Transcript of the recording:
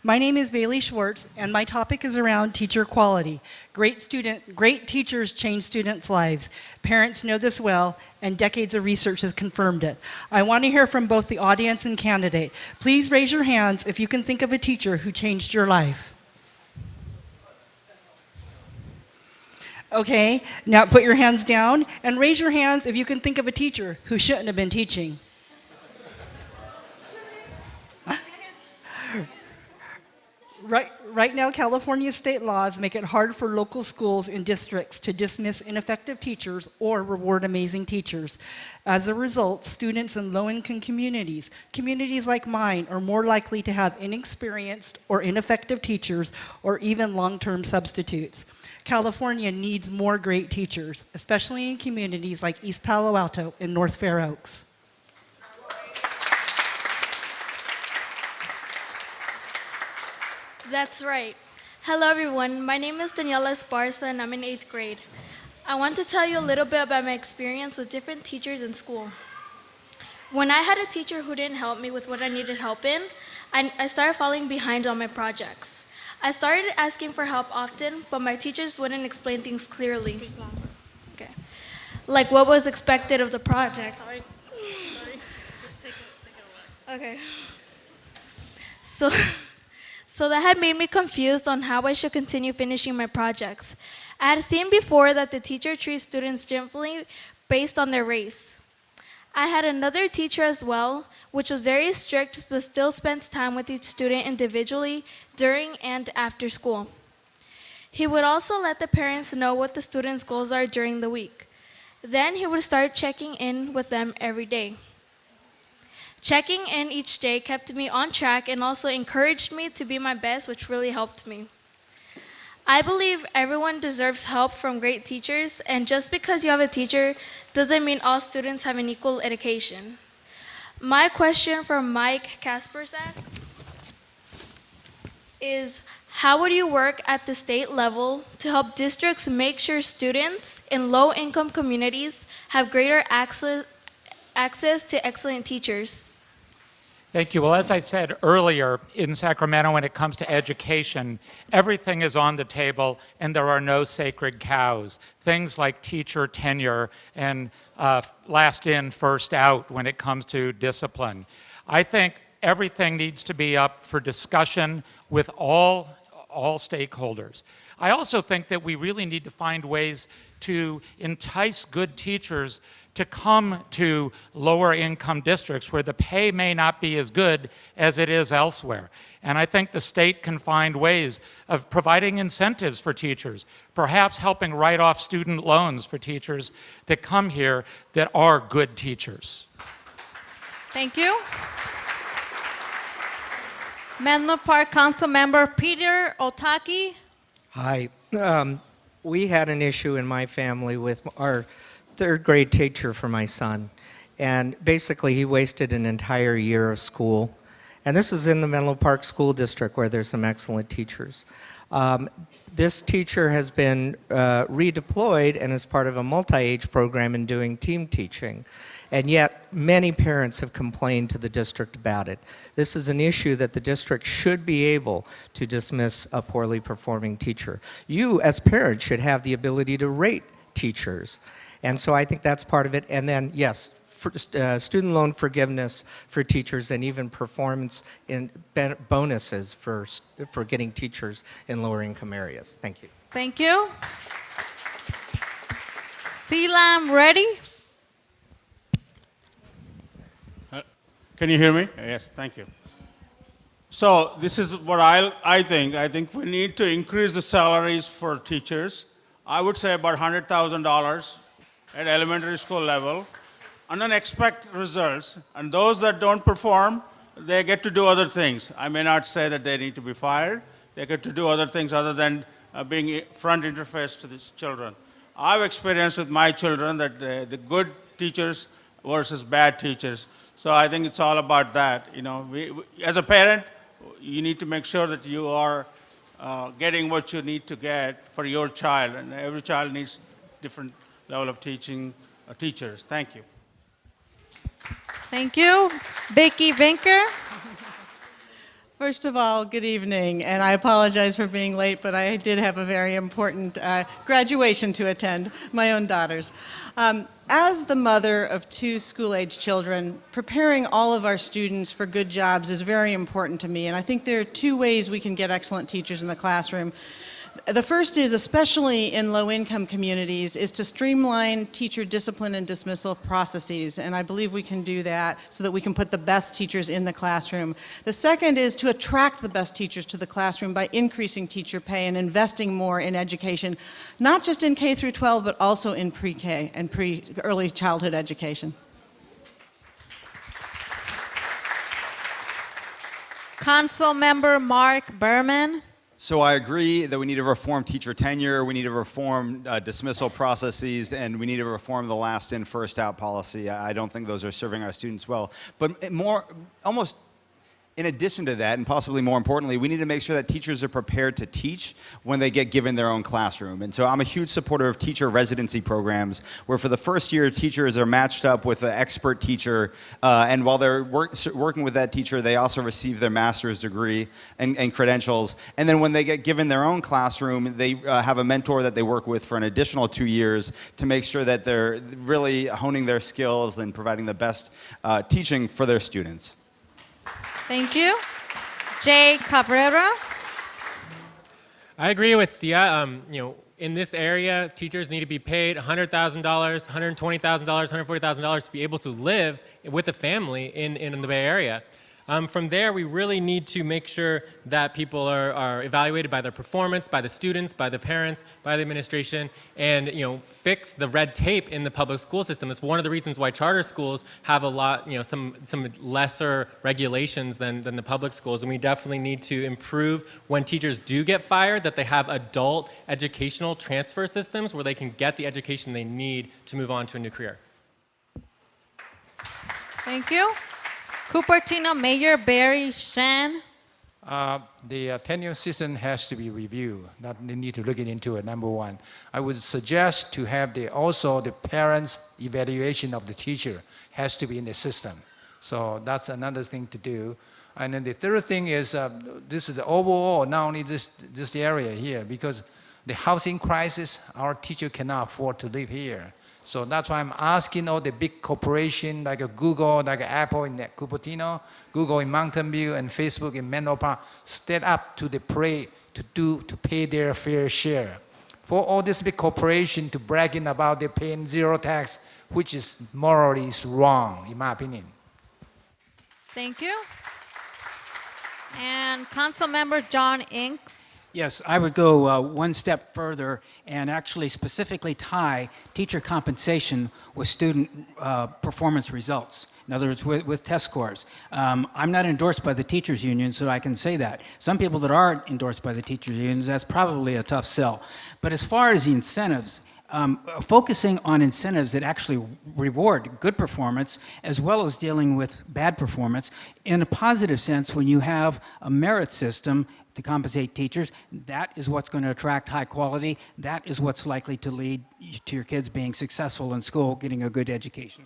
My name is Bailey Schwartz, and my topic is around teacher quality. Great teachers change students' lives. Parents know this well, and decades of research has confirmed it. I want to hear from both the audience and candidate. Please raise your hands if you can think of a teacher who changed your life. Okay, now put your hands down and raise your hands if you can think of a teacher who shouldn't have been teaching. Right now, California state laws make it hard for local schools and districts to dismiss ineffective teachers or reward amazing teachers. As a result, students in low-income communities like mine, are more likely to have inexperienced or ineffective teachers or even long-term substitutes. California needs more great teachers, especially in communities like East Palo Alto and North Fair Oaks. That's right. Hello everyone, my name is Daniela Esparza and I'm in 8th grade. I want to tell you a little bit about my experience with different teachers in school. When I had a teacher who didn't help me with what I needed help in, I started falling behind on my projects. I started asking for help often, but my teachers wouldn't explain things clearly. Okay. Like what was expected of the project. Sorry. Just take a look. Okay. So that had made me confused on how I should continue finishing my projects. I had seen before that the teacher treats students differently based on their race. I had another teacher as well, which was very strict but still spent time with each student individually during and after school. He would also let the parents know what the students' goals are during the week. Then he would start checking in with them every day. Checking in each day kept me on track and also encouraged me to be my best, which really helped me. I believe everyone deserves help from great teachers, and just because you have a teacher doesn't mean all students have an equal education. My question for Mike Kasperzak is, how would you work at the state level to help districts make sure students in low-income communities have greater access to excellent teachers? Thank you. Well, as I said earlier, in Sacramento, when it comes to education, everything is on the table and there are no sacred cows. Things like teacher tenure and last in, first out when it comes to discipline. I think everything needs to be up for discussion with all stakeholders. I also think that we really need to find ways to entice good teachers to come to lower income districts where the pay may not be as good as it is elsewhere. And I think the state can find ways of providing incentives for teachers, perhaps helping write off student loans for teachers that come here that are good teachers. Thank you. Menlo Park Council Member Peter Otaki. Hi. We had an issue in my family with our third grade teacher for my son. And basically, he wasted an entire year of school. And this is in the Menlo Park School District where there's some excellent teachers. This teacher has been redeployed and is part of a multi-age program in doing team teaching. And yet, many parents have complained to the district about it. This is an issue that the district should be able to dismiss a poorly performing teacher. You, as parents, should have the ability to rate teachers. And so I think that's part of it. And then, yes, student loan forgiveness for teachers and even performance in bonuses for getting teachers in lower income areas. Thank you. Thank you. Selam, ready? Can you hear me? Yes, thank you. So this is what I think. I think we need to increase the salaries for teachers. I would say about $100,000 at elementary school level, and then expect results. And those that don't perform, they get to do other things. I may not say that they need to be fired. They get to do other things other than being front interface to these children. I've experienced with my children that the good teachers versus bad teachers. So I think it's all about that. You know, as a parent, you need to make sure that you are getting what you need to get for your child, and every child needs different level of teachers. Thank you. Thank you. Becky Vinker. First of all, good evening, and I apologize for being late, but I did have a very important graduation to attend, my own daughter's. As the mother of 2 school-age children, preparing all of our students for good jobs is very important to me, and I think there are 2 ways we can get excellent teachers in the classroom. The first is, especially in low-income communities, is to streamline teacher discipline and dismissal processes, and I believe we can do that so that we can put the best teachers in the classroom. The second is to attract the best teachers to the classroom by increasing teacher pay and investing more in education, not just in K through 12, but also in pre-K and early childhood education. Councilmember Mark Berman. So I agree that we need to reform teacher tenure, we need to reform dismissal processes, and we need to reform the last in, first out policy. I don't think those are serving our students well. But almost in addition to that, and possibly more importantly, we need to make sure that teachers are prepared to teach when they get given their own classroom. And so I'm a huge supporter of teacher residency programs, where for the first year, teachers are matched up with an expert teacher, and while they're working with that teacher, they also receive their master's degree and credentials. And then when they get given their own classroom, they have a mentor that they work with for an additional 2 years to make sure that they're really honing their skills and providing the best teaching for their students. Thank you. Jay Cabrera. I agree with Sia. In this area, teachers need to be paid $100,000, $120,000, $140,000 to be able to live with a family in the Bay Area. From there, we really need to make sure that people are evaluated by their performance, by the students, by the parents, by the administration, and fix the red tape in the public school system. It's one of the reasons why charter schools have a lot, some lesser regulations than the public schools, and we definitely need to improve when teachers do get fired, that they have adult educational transfer systems where they can get the education they need to move on to a new career. Thank you. Cupertino Mayor Barry Shan. The tenure system has to be reviewed. That they need to look into it, number one. I would suggest to have also the parents' evaluation of the teacher has to be in the system. So that's another thing to do. And then the third thing is, this is the overall, not only this area here, because the housing crisis, our teacher cannot afford to live here. So that's why I'm asking all the big corporations like Google, like Apple in Cupertino, Google in Mountain View, and Facebook in Menlo Park, step up to the plate to pay their fair share. For all these big corporations to bragging about they paying zero tax, which is morally wrong, in my opinion. Thank you. And Councilmember John Inks. Yes, I would go one step further and actually specifically tie teacher compensation with student performance results. In other words, with test scores. I'm not endorsed by the teachers union, so I can say that. Some people that are endorsed by the teachers unions, that's probably a tough sell. But as far as the incentives, focusing on incentives that actually reward good performance as well as dealing with bad performance in a positive sense, when you have a merit system to compensate teachers, that is what's going to attract high quality. That is what's likely to lead to your kids being successful in school, getting a good education.